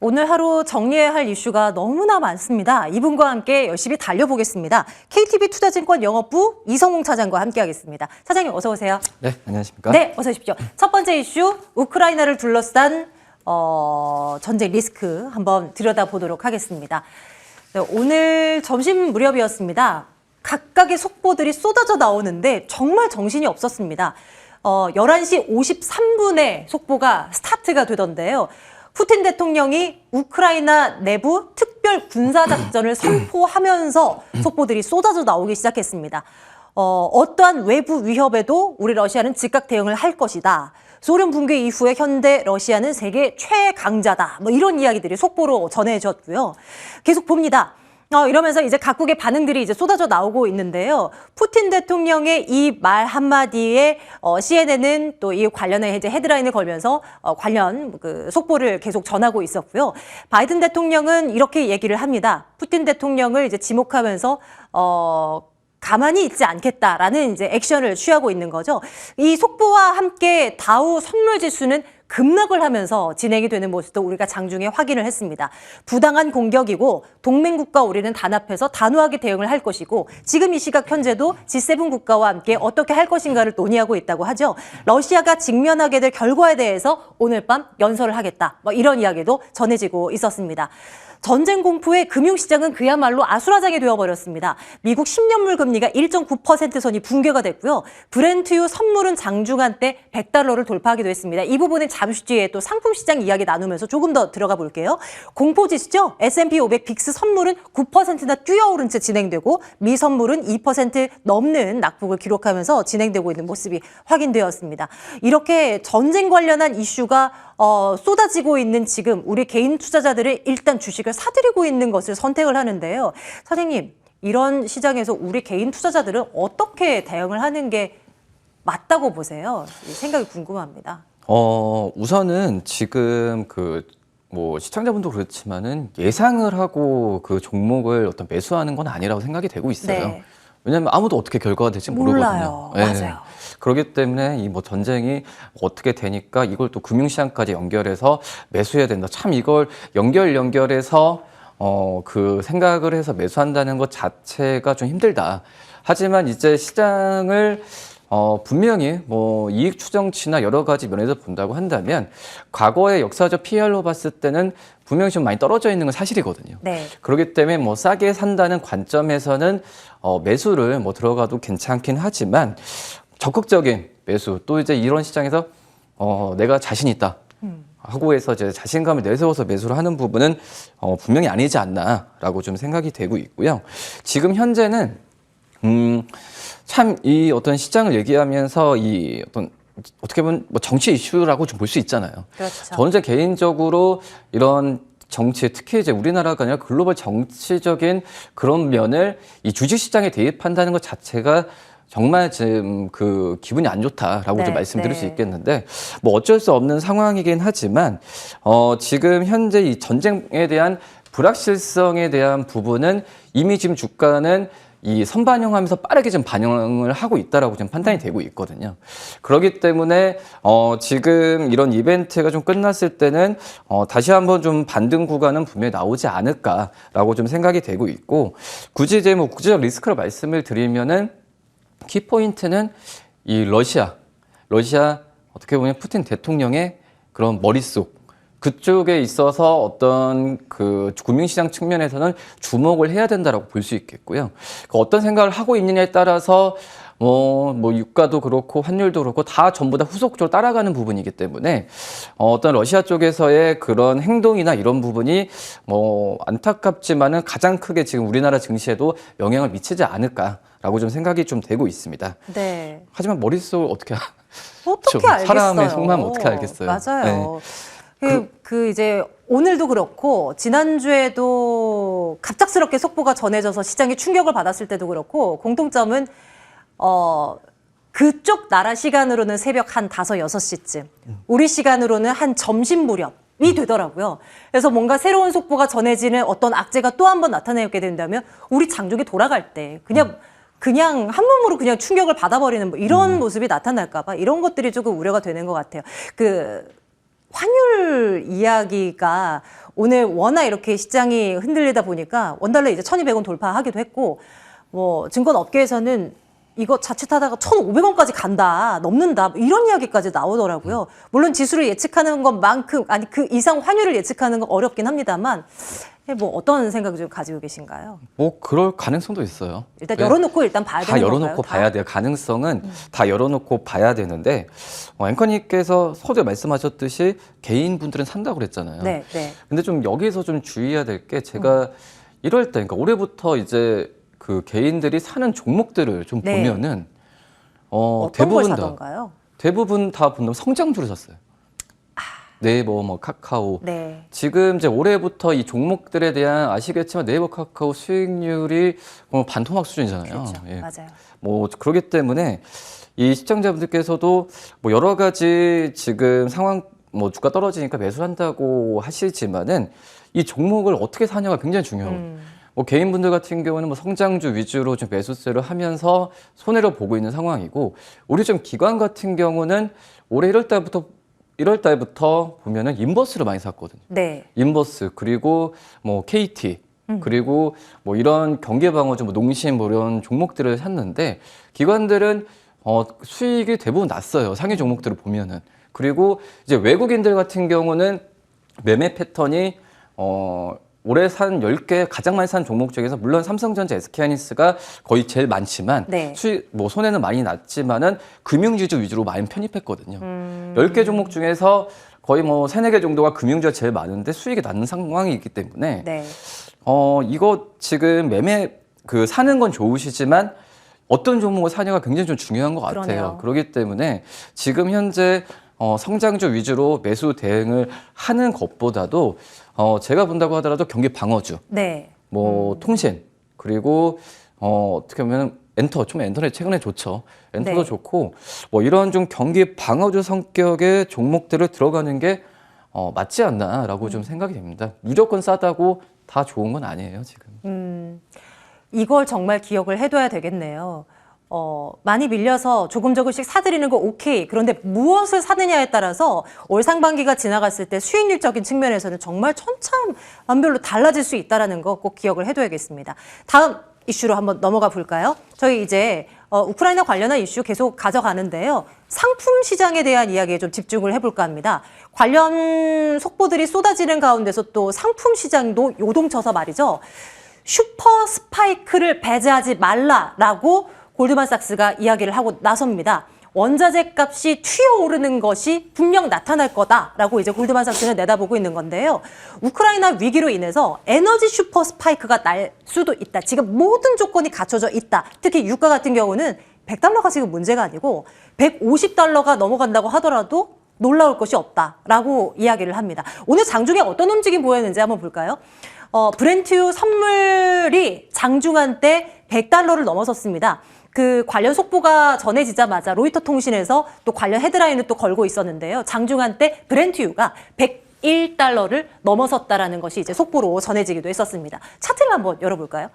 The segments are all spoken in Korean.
오늘 하루 정리해야 할 이슈가 너무나 많습니다. 이분과 함께 열심히 달려보겠습니다. KTB 투자증권 영업부 이성웅 차장과 함께하겠습니다. 차장님 어서 오세요. 네, 안녕하십니까? 네, 어서 오십시오. 첫 번째 이슈, 우크라이나를 둘러싼 전쟁 리스크 한번 들여다보도록 하겠습니다. 네, 오늘 점심 무렵이었습니다. 각각의 속보들이 쏟아져 나오는데 정말 정신이 없었습니다. 11시 53분에 속보가 스타트가 되던데요. 푸틴 대통령이 우크라이나 내부 특별 군사작전을 선포하면서 속보들이 쏟아져 나오기 시작했습니다. 어떠한 외부 위협에도 우리 러시아는 즉각 대응을 할 것이다. 소련 붕괴 이후에 현대 러시아는 세계 최강자다. 뭐 이런 이야기들이 속보로 전해졌고요. 계속 봅니다. 이러면서 이제 각국의 반응들이 이제 쏟아져 나오고 있는데요. 푸틴 대통령의 이 말 한마디에 CNN은 또 이 관련해 이제 헤드라인을 걸면서 관련 그 속보를 계속 전하고 있었고요. 바이든 대통령은 이렇게 얘기를 합니다. 푸틴 대통령을 이제 지목하면서 가만히 있지 않겠다라는 이제 액션을 취하고 있는 거죠. 이 속보와 함께 다우 선물 지수는 급락을 하면서 진행이 되는 모습도 우리가 장중에 확인을 했습니다. 부당한 공격이고 동맹국가 우리는 단합해서 단호하게 대응을 할 것이고 지금 이 시각 현재도 G7 국가와 함께 어떻게 할 것인가를 논의하고 있다고 하죠. 러시아가 직면하게 될 결과에 대해서 오늘 밤 연설을 하겠다. 뭐 이런 이야기도 전해지고 있었습니다. 전쟁 공포에 금융시장은 그야말로 아수라장이 되어버렸습니다. 미국 10년물 금리가 1.9% 선이 붕괴가 됐고요. 브렌트유 선물은 장중한 때 $100를 돌파하기도 했습니다. 이 부분은 잠시 뒤에 또 상품시장 이야기 나누면서 조금 더 들어가 볼게요. 공포지수죠. S&P 500 빅스 선물은 9%나 뛰어오른 채 진행되고 미 선물은 2% 넘는 낙폭을 기록하면서 진행되고 있는 모습이 확인되었습니다. 이렇게 전쟁 관련한 이슈가 쏟아지고 있는 지금 우리 개인 투자자들은 일단 주식을 사들이고 있는 것을 선택을 하는데요. 사장님, 이런 시장에서 우리 개인 투자자들은 어떻게 대응을 하는 게 맞다고 보세요? 생각이 궁금합니다. 우선은 지금 뭐 시청자분도 그렇지만은 예상을 하고 그 종목을 어떤 매수하는 건 아니라고 생각이 되고 있어요. 네. 왜냐하면 아무도 어떻게 결과가 될지 모르거든요. 몰라요. 네. 맞아요. 그렇기 때문에 이 뭐 전쟁이 어떻게 되니까 이걸 또 금융시장까지 연결해서 매수해야 된다. 참 이걸 연결해서 그 생각을 해서 매수한다는 것 자체가 좀 힘들다. 하지만 이제 시장을 분명히 뭐 이익 추정치나 여러 가지 면에서 본다고 한다면 과거의 역사적 PR로 봤을 때는 분명히 좀 많이 떨어져 있는 건 사실이거든요. 네. 그렇기 때문에 뭐 싸게 산다는 관점에서는 매수를 뭐 들어가도 괜찮긴 하지만 적극적인 매수 또 이제 이런 시장에서 내가 자신 있다 하고 해서 이제 자신감을 내세워서 매수를 하는 부분은 분명히 아니지 않나라고 좀 생각이 되고 있고요. 지금 현재는 참 이 어떤 시장을 얘기하면서 이 어떻게 보면 뭐 정치 이슈라고 좀 볼 수 있잖아요. 그렇죠. 저는 이제 개인적으로 이런 정치, 특히 이제 우리나라가 아니라 글로벌 정치적인 그런 면을 이 주식시장에 대입한다는 것 자체가 정말 지금 그 기분이 안 좋다라고 좀 말씀드릴 수 있겠는데 뭐 어쩔 수 없는 상황이긴 하지만 지금 현재 이 전쟁에 대한 불확실성에 대한 부분은 이미 지금 주가는 이 선반영하면서 빠르게 좀 반영을 하고 있다라고 좀 판단이 되고 있거든요. 그렇기 때문에 지금 이런 이벤트가 좀 끝났을 때는 다시 한번 좀 반등 구간은 분명히 나오지 않을까라고 좀 생각이 되고 있고 굳이 이제 뭐 구체적 리스크를 말씀을 드리면은 키포인트는 이 러시아 어떻게 보면 푸틴 대통령의 그런 머릿속 그쪽에 있어서 어떤 그 금융시장 측면에서는 주목을 해야 된다라고 볼 수 있겠고요. 어떤 생각을 하고 있느냐에 따라서 뭐 유가도 그렇고 환율도 그렇고 다 전부 다 후속적으로 따라가는 부분이기 때문에 어떤 러시아 쪽에서의 그런 행동이나 이런 부분이 뭐 안타깝지만은 가장 크게 지금 우리나라 증시에도 영향을 미치지 않을까라고 좀 생각이 좀 되고 있습니다. 네. 하지만 머릿속을 어떻게 알겠어요? 사람의 속마음 어떻게 알겠어요? 맞아요. 네. 이제 오늘도 그렇고 지난주에도 갑작스럽게 속보가 전해져서 시장이 충격을 받았을 때도 그렇고 공통점은 그쪽 나라 시간으로는 새벽 한 5, 6시쯤 우리 시간으로는 한 점심 무렵이 되더라고요. 그래서 뭔가 새로운 속보가 전해지는 어떤 악재가 또 한 번 나타나게 된다면 우리 장족이 돌아갈 때 그냥 한 몸으로 그냥 충격을 받아버리는 뭐 이런 모습이 나타날까 봐 이런 것들이 조금 우려가 되는 것 같아요. 환율 이야기가 오늘 워낙 이렇게 시장이 흔들리다 보니까 원달러 이제 1,200원 돌파하기도 했고, 뭐 증권업계에서는 이거 자칫하다가 1,500원까지 간다, 넘는다, 이런 이야기까지 나오더라고요. 물론 지수를 예측하는 것만큼, 아니 그 이상 환율을 예측하는 건 어렵긴 합니다만, 뭐 어떤 생각을 좀 가지고 계신가요? 뭐 그럴 가능성도 있어요. 일단 열어놓고 일단 봐야 되는 다 건가요? 열어놓고 봐야 돼요. 가능성은 다 열어놓고 봐야 되는데 앵커님께서 서두에 말씀하셨듯이 개인분들은 산다고 그랬잖아요. 네, 네. 근데 좀 여기서 좀 주의해야 될 게 제가 1월 때, 그러니까 올해부터 이제 그 개인들이 사는 종목들을 좀 네. 보면은 어떤 걸 사던가요? 대부분 다 보면 성장주를 샀어요. 네이버, 뭐 카카오. 네. 지금 이제 올해부터 이 종목들에 대한 아시겠지만 네이버, 카카오 수익률이 반토막 수준이잖아요. 그렇죠. 예. 맞아요. 뭐 그렇기 때문에 이 시청자분들께서도 뭐 여러 가지 지금 상황, 뭐 주가 떨어지니까 매수한다고 하시지만은 이 종목을 어떻게 사냐가 굉장히 중요해요. 뭐 개인분들 같은 경우는 뭐 성장주 위주로 좀 매수세를 하면서 손해를 보고 있는 상황이고, 우리 좀 기관 같은 경우는 올해 1월 달부터 보면은 인버스를 많이 샀거든요. 네. 인버스, 그리고 뭐 KT, 그리고 뭐 이런 경기방어주, 뭐 농심, 뭐 이런 종목들을 샀는데, 기관들은 수익이 대부분 났어요. 상위 종목들을 보면은. 그리고 이제 외국인들 같은 경우는 매매 패턴이 올해 산 10개 가장 많이 산 종목 중에서 물론 삼성전자, SK하이닉스가 거의 제일 많지만 네. 수익 뭐 손해는 많이 났지만은 금융주주 위주로 많이 편입했거든요. 10개 종목 중에서 거의 뭐 3, 4개 정도가 금융주가 제일 많은데 수익이 나는 상황이기 때문에 네. 이거 지금 사는 건 좋으시지만 어떤 종목을 사냐가 굉장히 좀 중요한 것 같아요. 그러네요. 그렇기 때문에 지금 현재 성장주 위주로 매수 대응을 하는 것보다도 제가 본다고 하더라도 경기 방어주, 네. 뭐 통신, 그리고 어떻게 보면 엔터넷 최근에 좋죠. 엔터도 네. 좋고 뭐 이런 좀 경기 방어주 성격의 종목들을 들어가는 게 맞지 않나라고 좀 생각이 됩니다. 무조건 싸다고 다 좋은 건 아니에요, 지금. 이걸 정말 기억을 해둬야 되겠네요. 많이 밀려서 조금씩 사들이는 거 오케이. 그런데 무엇을 사느냐에 따라서 올 상반기가 지나갔을 때 수익률적인 측면에서는 정말 천차만별로 달라질 수 있다는 거 꼭 기억을 해둬야겠습니다. 다음 이슈로 한번 넘어가 볼까요? 저희 이제 우크라이나 관련한 이슈 계속 가져가는데요. 상품 시장에 대한 이야기에 좀 집중을 해볼까 합니다. 관련 속보들이 쏟아지는 가운데서 또 상품 시장도 요동쳐서 말이죠. 슈퍼 스파이크를 배제하지 말라라고 골드만삭스가 이야기를 하고 나섭니다. 원자재 값이 튀어오르는 것이 분명 나타날 거다라고 이제 골드만삭스는 내다보고 있는 건데요. 우크라이나 위기로 인해서 에너지 슈퍼 스파이크가 날 수도 있다. 지금 모든 조건이 갖춰져 있다. 특히 유가 같은 경우는 100달러가 지금 문제가 아니고 150달러가 넘어간다고 하더라도 놀라울 것이 없다라고 이야기를 합니다. 오늘 장중에 어떤 움직임 보였는지 한번 볼까요? 브렌트유 선물이 장중한 때 100달러를 넘어섰습니다. 그 관련 속보가 전해지자마자 로이터 통신에서 또 관련 헤드라인을 또 걸고 있었는데요. 장중한 때 브렌트유가 101달러를 넘어섰다라는 것이 이제 속보로 전해지기도 했었습니다. 차트를 한번 열어볼까요?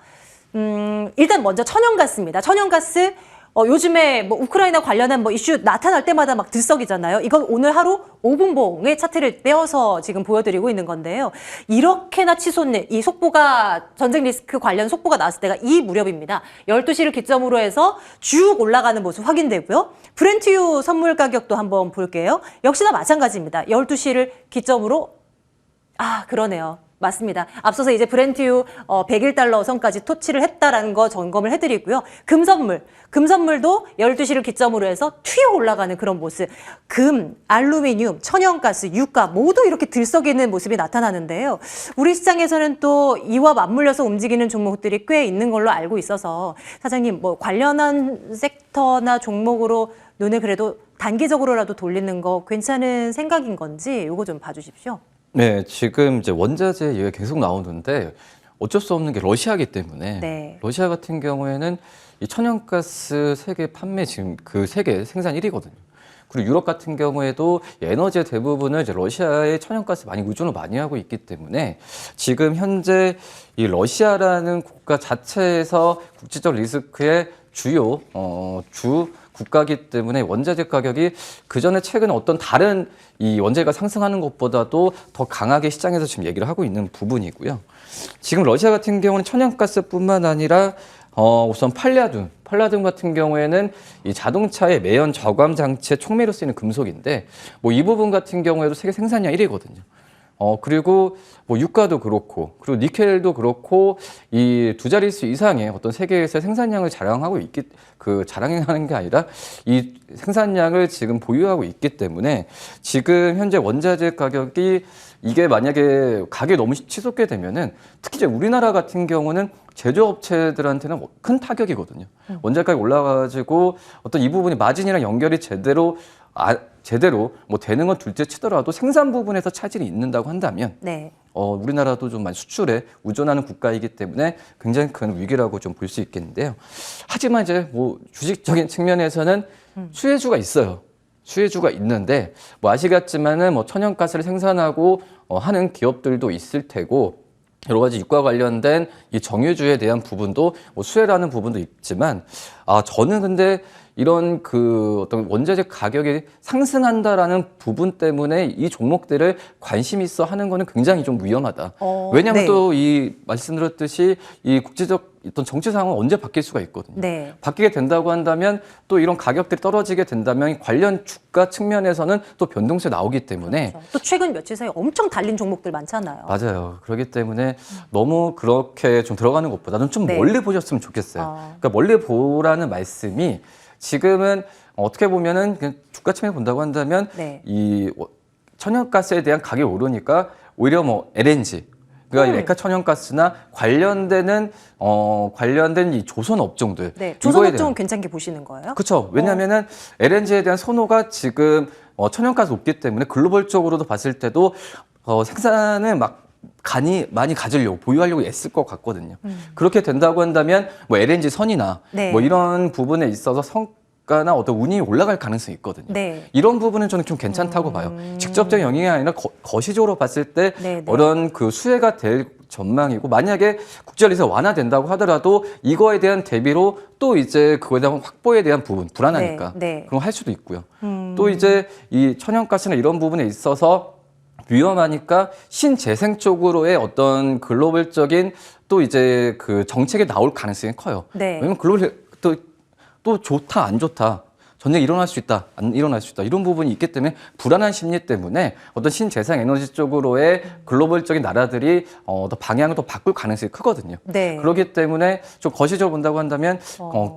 일단 먼저 천연가스입니다. 천연가스 요즘에 뭐 우크라이나 관련한 뭐 이슈 나타날 때마다 막 들썩이잖아요. 이건 오늘 하루 5분봉의 차트를 떼어서 지금 보여드리고 있는 건데요. 이렇게나 치솟는 이 속보가, 전쟁 리스크 관련 속보가 나왔을 때가 이 무렵입니다. 12시를 기점으로 해서 쭉 올라가는 모습 확인되고요. 브렌트유 선물 가격도 한번 볼게요. 역시나 마찬가지입니다. 12시를 기점으로 그러네요. 맞습니다. 앞서서 이제 브렌트유 101달러 선까지 터치를 했다라는 거 점검을 해드리고요. 금선물도 12시를 기점으로 해서 튀어 올라가는 그런 모습. 금, 알루미늄, 천연가스, 유가 모두 이렇게 들썩이는 모습이 나타나는데요. 우리 시장에서는 또 이와 맞물려서 움직이는 종목들이 꽤 있는 걸로 알고 있어서 사장님 뭐 관련한 섹터나 종목으로 눈을 그래도 단기적으로라도 돌리는 거 괜찮은 생각인 건지 이거 좀 봐주십시오. 네, 지금 이제 원자재 얘기가 계속 나오는데 어쩔 수 없는 게 러시아이기 때문에 네. 러시아 같은 경우에는 이 천연가스 세계 판매 지금 그 세계 생산 1위거든요. 그리고 유럽 같은 경우에도 에너지의 대부분을 이제 러시아의 천연가스 많이 의존을 많이 하고 있기 때문에 지금 현재 이 러시아라는 국가 자체에서 국제적 리스크의 주요 주 국가이기 때문에 원자재 가격이 그전에 최근에 어떤 다른 이 원재가 상승하는 것보다도 더 강하게 시장에서 지금 얘기를 하고 있는 부분이고요. 지금 러시아 같은 경우는 천연가스뿐만 아니라 우선 팔라듐 같은 경우에는 이 자동차의 매연 저감 장치의 촉매로 쓰이는 금속인데 뭐 이 부분 같은 경우에도 세계 생산량 1위거든요. 그리고 뭐 유가도 그렇고 그리고 니켈도 그렇고 이 두 자릿수 이상의 어떤 세계에서 생산량을 자랑하는 게 아니라 이 생산량을 지금 보유하고 있기 때문에 지금 현재 원자재 가격이 이게 만약에 가격이 너무 치솟게 되면은 특히 이제 우리나라 같은 경우는 제조업체들한테는 큰 타격이거든요. 원자재 가격이 올라가지고 어떤 이 부분이 마진이랑 연결이 제대로 뭐 되는 건 둘째 치더라도 생산 부분에서 차질이 있는다고 한다면 네. 우리나라도 좀 많이 수출에 의존하는 국가이기 때문에 굉장히 큰 위기라고 좀 볼 수 있겠는데요. 하지만 이제 뭐 주식적인 측면에서는 수혜주가 있어요. 수혜주가 있는데 뭐 아시겠지만은 뭐 천연가스를 생산하고 하는 기업들도 있을 테고 여러 가지 유가 관련된 이 정유주에 대한 부분도 뭐 수혜라는 부분도 있지만 저는 근데 이런 그 어떤 원자재 가격이 상승한다라는 부분 때문에 이 종목들을 관심 있어 하는 거는 굉장히 좀 위험하다. 왜냐하면 네. 또 이 말씀드렸듯이 이 국제적 어떤 정치 상황은 언제 바뀔 수가 있거든요. 네. 바뀌게 된다고 한다면 또 이런 가격들이 떨어지게 된다면 관련 주가 측면에서는 또 변동세 나오기 때문에 그렇죠. 또 최근 며칠 사이에 엄청 달린 종목들 많잖아요. 맞아요. 그렇기 때문에 너무 그렇게 좀 들어가는 것보다는 좀 네. 멀리 보셨으면 좋겠어요. 그러니까 멀리 보라는 말씀이 지금은 어떻게 보면은 그냥 주가 측면에 본다고 한다면 네. 이 천연가스에 대한 가격이 오르니까 오히려 뭐 LNG 그러니까 이 레카 천연가스나 관련된 이 조선 업종들 네. 조선 이거에 업종은 괜찮게 보시는 거예요? 그렇죠. 왜냐하면은 LNG에 대한 선호가 지금 천연가스 높기 때문에 글로벌적으로도 봤을 때도 생산을 막 많이 가지려고 보유하려고 애쓸 것 같거든요. 그렇게 된다고 한다면 뭐 LNG 선이나 네. 뭐 이런 부분에 있어서 성과나 어떤 운이 올라갈 가능성이 있거든요. 네. 이런 부분은 저는 좀 괜찮다고 봐요. 직접적인 영향이 아니라 거시적으로 봤을 때 네, 네. 이런 그 수혜가 될 전망이고 만약에 국제리스가 완화된다고 하더라도 이거에 대한 대비로 또 이제 그거에 대한 확보에 대한 부분 불안하니까 네, 네. 그런 거 할 수도 있고요. 또 이제 이 천연가스나 이런 부분에 있어서 위험하니까 신재생 쪽으로의 어떤 글로벌적인 또 이제 그 정책이 나올 가능성이 커요. 네. 왜냐면 글로벌 또 좋다 안 좋다. 전쟁이 일어날 수 있다, 안 일어날 수 있다. 이런 부분이 있기 때문에 불안한 심리 때문에 어떤 신재생 에너지 쪽으로의 글로벌적인 나라들이 더 방향을 더 바꿀 가능성이 크거든요. 네. 그렇기 때문에 좀 거시적으로 본다고 한다면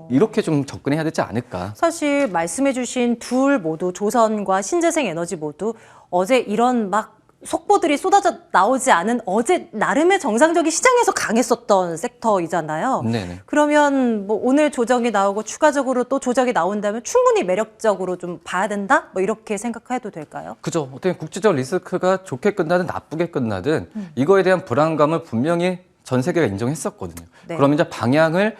이렇게 좀 접근해야 되지 않을까. 사실 말씀해주신 둘 모두 조선과 신재생 에너지 모두 어제 이런 막 속보들이 쏟아져 나오지 않은 어제 나름의 정상적인 시장에서 강했었던 섹터이잖아요. 네네. 그러면 뭐 오늘 조정이 나오고 추가적으로 또 조정이 나온다면 충분히 매력적으로 좀 봐야 된다? 뭐 이렇게 생각해도 될까요? 그죠. 어떻게 국제적 리스크가 좋게 끝나든 나쁘게 끝나든 이거에 대한 불안감을 분명히 전 세계가 인정했었거든요. 네. 그러면 이제 방향을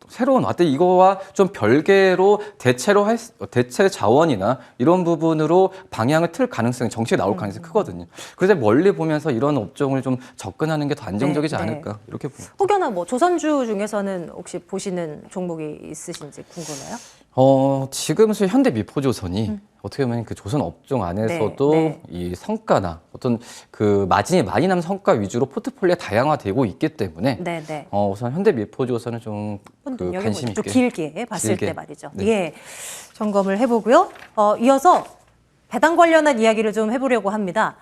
새로운 어떤 이거와 좀 별개로 대체 자원이나 이런 부분으로 방향을 틀 가능성이 정치에 나올 가능성이 크거든요. 그래서 멀리 보면서 이런 업종을 좀 접근하는 게 더 안정적이지 네, 네. 않을까 이렇게 봅니다. 혹여나 뭐 조선주 중에서는 혹시 보시는 종목이 있으신지 궁금해요. 지금 현대미포조선이 어떻게 보면 그 조선 업종 안에서도 네, 네. 이 성과나 어떤 그 마진이 많이 남은 성과 위주로 포트폴리오가 다양화되고 있기 때문에 네네. 우선 현대미포조선은 좀 그 관심 좀 있게 길게 봤을 길게. 때 말이죠. 네. 예, 점검을 해보고요. 이어서 배당 관련한 이야기를 좀 해보려고 합니다.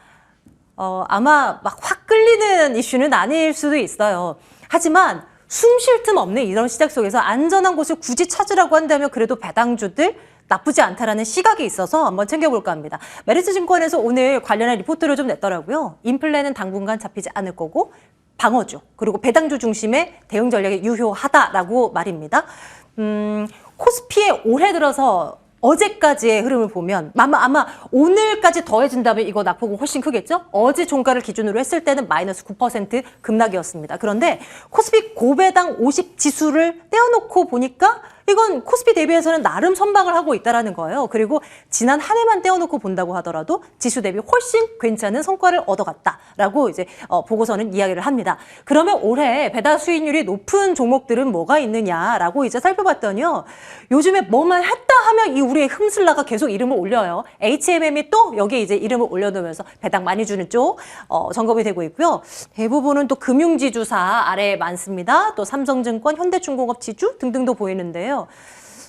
아마 막 확 끌리는 이슈는 아닐 수도 있어요. 하지만 숨 쉴 틈 없는 이런 시작 속에서 안전한 곳을 굳이 찾으라고 한다면 그래도 배당주들 나쁘지 않다라는 시각이 있어서 한번 챙겨볼까 합니다. 메리츠증권에서 오늘 관련한 리포트를 좀 냈더라고요. 인플레는 당분간 잡히지 않을 거고 방어주 그리고 배당주 중심의 대응 전략이 유효하다라고 말입니다. 코스피에 올해 들어서 어제까지의 흐름을 보면 아마 오늘까지 더해진다면 이거 낙폭은 훨씬 크겠죠? 어제 종가를 기준으로 했을 때는 마이너스 9% 급락이었습니다. 그런데 코스피 고배당 50 지수를 떼어놓고 보니까 이건 코스피 대비해서는 나름 선방을 하고 있다라는 거예요. 그리고 지난 한 해만 떼어놓고 본다고 하더라도 지수 대비 훨씬 괜찮은 성과를 얻어갔다라고 이제 보고서는 이야기를 합니다. 그러면 올해 배당 수익률이 높은 종목들은 뭐가 있느냐라고 이제 살펴봤더니요. 요즘에 뭐만 했다 하면 이 우리의 흠슬라가 계속 이름을 올려요. HMM이 또 여기에 이제 이름을 올려놓으면서 배당 많이 주는 쪽 점검이 되고 있고요. 대부분은 또 금융지주사 아래에 많습니다. 또 삼성증권, 현대중공업 지주 등등도 보이는데요.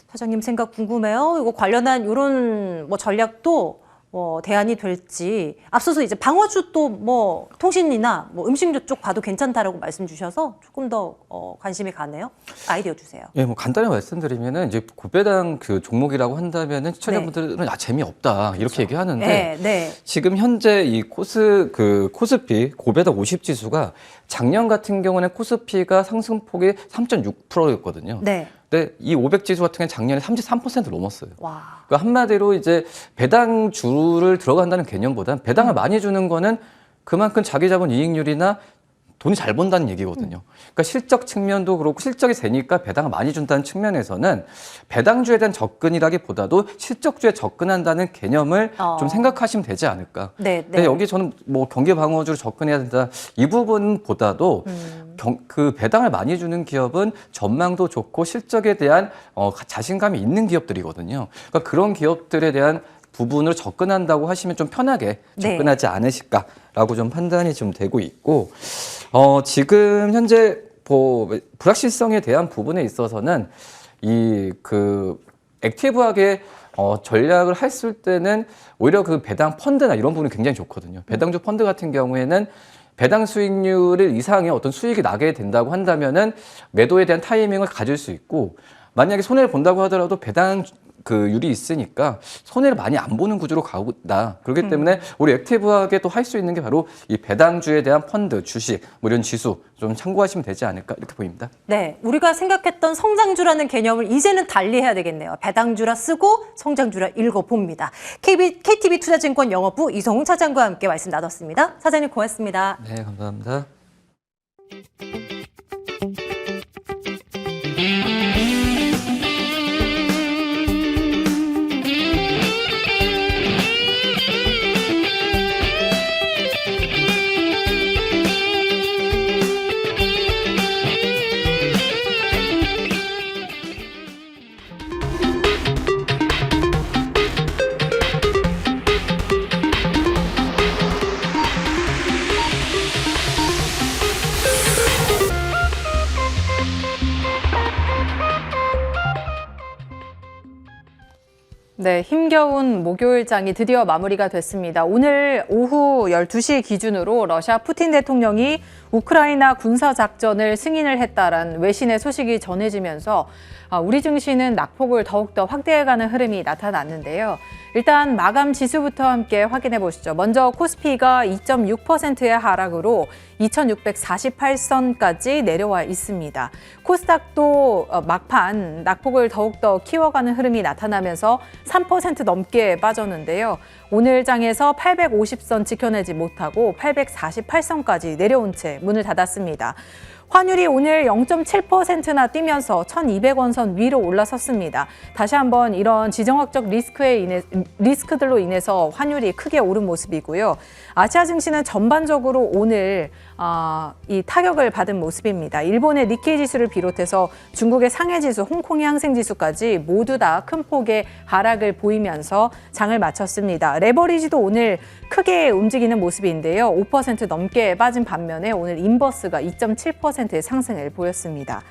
사장님 생각 궁금해요. 이거 관련한 이런 뭐 전략도 대안이 될지. 앞서서 이제 방어주 또 뭐 통신이나 뭐 음식료 쪽 봐도 괜찮다라고 말씀 주셔서 조금 더 관심이 가네요. 아이디어 주세요. 예, 뭐 간단히 말씀드리면은 이제 고배당 그 종목이라고 한다면은 시청자분들은 재미없다 이렇게 얘기하는데 네. 지금 현재 이 코스피 고배당 50 지수가 작년 같은 경우는 코스피가 상승폭이 3.6%였거든요. 네. 근데 이 500 지수 같은 경우는 작년에 33% 넘었어요. 와. 그러니까 한마디로 이제 배당주를 들어간다는 개념보다는 배당을 많이 주는 거는 그만큼 자기 자본 이익률이나 돈이 잘 번다는 얘기거든요. 그러니까 실적 측면도 그렇고 실적이 세니까 배당을 많이 준다는 측면에서는 배당주에 대한 접근이라기보다도 실적주에 접근한다는 개념을 좀 생각하시면 되지 않을까. 네. 근데 여기 저는 뭐 경기 방어주로 접근해야 된다 이 부분보다도 그 배당을 많이 주는 기업은 전망도 좋고 실적에 대한 자신감이 있는 기업들이거든요. 그러니까 그런 기업들에 대한 부분으로 접근한다고 하시면 좀 편하게 접근하지 않으실까라고 좀 판단이 좀 되고 있고, 지금 현재 불확실성에 대한 부분에 있어서는 액티브하게 전략을 했을 때는 오히려 그 배당 펀드나 이런 부분이 굉장히 좋거든요. 배당주 펀드 같은 경우에는 배당 수익률 이상의 어떤 수익이 나게 된다고 한다면은 매도에 대한 타이밍을 가질 수 있고, 만약에 손해를 본다고 하더라도 배당 율이 있으니까 손해를 많이 안 보는 구조로 가고 있다. 그렇기 때문에 우리 액티브하게 또 할 수 있는 게 바로 이 배당주에 대한 펀드, 주식, 뭐 이런 지수 좀 참고하시면 되지 않을까 이렇게 보입니다. 네, 우리가 생각했던 성장주라는 개념을 이제는 달리해야 되겠네요. 배당주라 쓰고 성장주라 읽어봅니다. KTB 투자증권 영업부 이성훈 차장과 함께 말씀 나눴습니다. 사장님 고맙습니다. 네, 감사합니다. 네, 힘겨운 목요일장이 드디어 마무리가 됐습니다. 오늘 오후 12시 기준으로 러시아 푸틴 대통령이 우크라이나 군사작전을 승인을 했다라는 외신의 소식이 전해지면서 우리 증시는 낙폭을 더욱더 확대해가는 흐름이 나타났는데요. 일단 마감 지수부터 함께 확인해 보시죠. 먼저 코스피가 2.6%의 하락으로 2648선까지 내려와 있습니다. 코스닥도 막판 낙폭을 더욱더 키워가는 흐름이 나타나면서 3% 넘게 빠졌는데요. 오늘 장에서 850선 지켜내지 못하고 848선까지 내려온 채 문을 닫았습니다. 환율이 오늘 0.7%나 뛰면서 1,200원 선 위로 올라섰습니다. 다시 한번 이런 지정학적 리스크들로 인해서 환율이 크게 오른 모습이고요. 아시아 증시는 전반적으로 오늘 이 타격을 받은 모습입니다. 일본의 니케이 지수를 비롯해서 중국의 상해 지수, 홍콩의 항생 지수까지 모두 다 큰 폭의 하락을 보이면서 장을 마쳤습니다. 레버리지도 오늘 크게 움직이는 모습인데요. 5% 넘게 빠진 반면에 오늘 인버스가 2.7%의 상승을 보였습니다.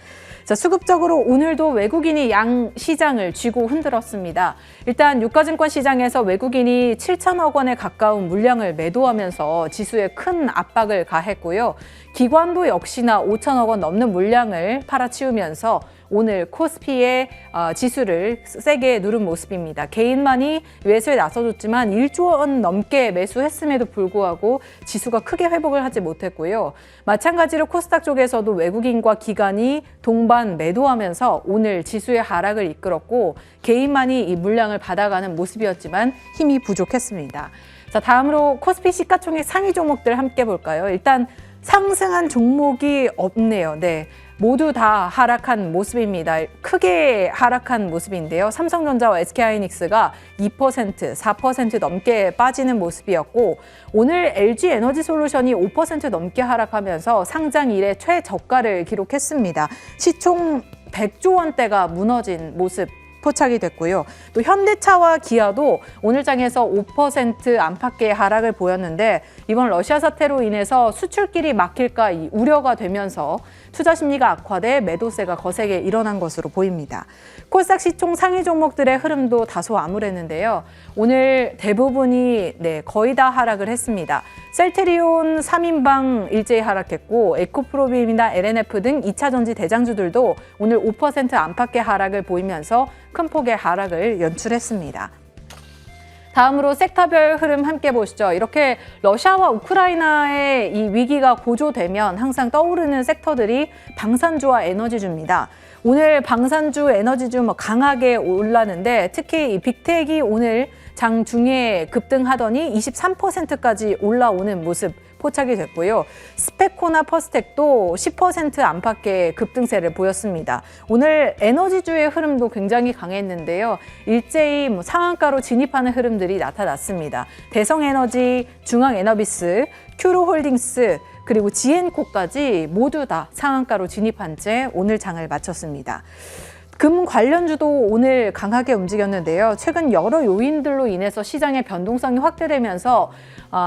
자, 수급적으로 오늘도 외국인이 양 시장을 쥐고 흔들었습니다. 일단 유가증권 시장에서 외국인이 7천억 원에 가까운 물량을 매도하면서 지수에 큰 압박을 가했고요. 기관도 역시나 5천억 원 넘는 물량을 팔아치우면서 오늘 코스피의 지수를 세게 누른 모습입니다. 개인만이 매수에 나서줬지만 1조 원 넘게 매수했음에도 불구하고 지수가 크게 회복을 하지 못했고요. 마찬가지로 코스닥 쪽에서도 외국인과 기관이 동반 매도하면서 오늘 지수의 하락을 이끌었고 개인만이 이 물량을 받아가는 모습이었지만 힘이 부족했습니다. 자, 다음으로 코스피 시가총액 상위 종목들 함께 볼까요? 일단 상승한 종목이 없네요. 네. 모두 다 하락한 모습입니다. 크게 하락한 모습인데요. 삼성전자와 SK하이닉스가 2%, 4% 넘게 빠지는 모습이었고 오늘 LG에너지솔루션이 5% 넘게 하락하면서 상장 이래 최저가를 기록했습니다. 시총 100조 원대가 무너진 모습 포착이 됐고요. 또 현대차와 기아도 오늘 장에서 5% 안팎의 하락을 보였는데 이번 러시아 사태로 인해서 수출길이 막힐까 이 우려가 되면서 투자 심리가 악화돼 매도세가 거세게 일어난 것으로 보입니다. 코스닥 시총 상위 종목들의 흐름도 다소 암울했는데요. 오늘 대부분이 거의 다 하락을 했습니다. 셀트리온 3인방 일제히 하락했고 에코프로비움이나 LNF 등 2차 전지 대장주들도 오늘 5% 안팎의 하락을 보이면서 큰 폭의 하락을 연출했습니다. 다음으로 섹터별 흐름 함께 보시죠. 이렇게 러시아와 우크라이나의 이 위기가 고조되면 항상 떠오르는 섹터들이 방산주와 에너지주입니다. 오늘 방산주, 에너지주 강하게 올랐는데 특히 이 빅텍이 오늘 장중에 급등하더니 23%까지 올라오는 모습 포착이 됐고요. 스페코나 퍼스텍도 10% 안팎의 급등세를 보였습니다. 오늘 에너지주의 흐름도 굉장히 강했는데요. 일제히 상한가로 진입하는 흐름들이 나타났습니다. 대성에너지, 중앙에너비스, 큐로홀딩스, 그리고 지엔코까지 모두 다 상한가로 진입한 채 오늘 장을 마쳤습니다. 금 관련주도 오늘 강하게 움직였는데요. 최근 여러 요인들로 인해서 시장의 변동성이 확대되면서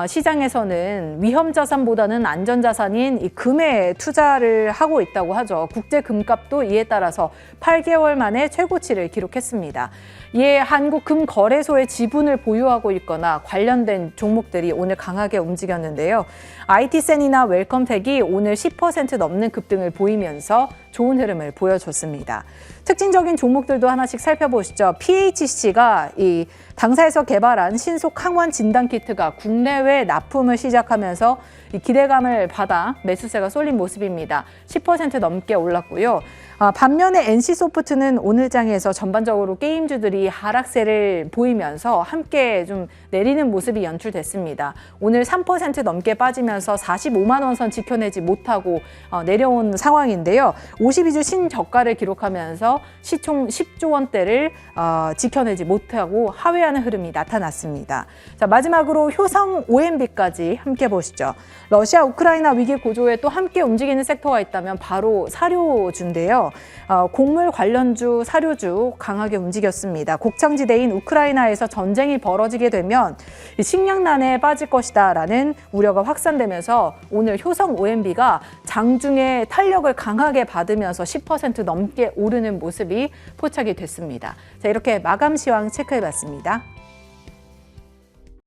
시장에서는 위험자산보다는 안전자산인 이 금에 투자를 하고 있다고 하죠. 국제 금값도 이에 따라서 8개월 만에 최고치를 기록했습니다. 이에 한국금거래소의 지분을 보유하고 있거나 관련된 종목들이 오늘 강하게 움직였는데요. IT센이나 웰컴텍이 오늘 10% 넘는 급등을 보이면서 좋은 흐름을 보여줬습니다. 특징적인 종목들도 하나씩 살펴보시죠. PHC가 이 당사에서 개발한 신속 항원 진단 키트가 국내외 납품을 시작하면서 이 기대감을 받아 매수세가 쏠린 모습입니다. 10% 넘게 올랐고요. 반면에 NC소프트는 오늘 장에서 전반적으로 게임주들이 하락세를 보이면서 함께 좀 내리는 모습이 연출됐습니다. 오늘 3% 넘게 빠지면서 45만 원 선 지켜내지 못하고 내려온 상황인데요. 52주 신저가를 기록하면서 시총 10조 원대를 지켜내지 못하고 하회하는 흐름이 나타났습니다. 자, 마지막으로 효성 OMB까지 함께 보시죠. 러시아 우크라이나 위기 고조에 또 함께 움직이는 섹터가 있다면 바로 사료주인데요. 곡물 관련주, 사료주 강하게 움직였습니다. 곡창지대인 우크라이나에서 전쟁이 벌어지게 되면 식량난에 빠질 것이다라는 우려가 확산되면서 오늘 효성 OMB가 장중에 탄력을 강하게 받으면서 10% 넘게 오르는 모습이 포착이 됐습니다. 자, 이렇게 마감 시황 체크해봤습니다.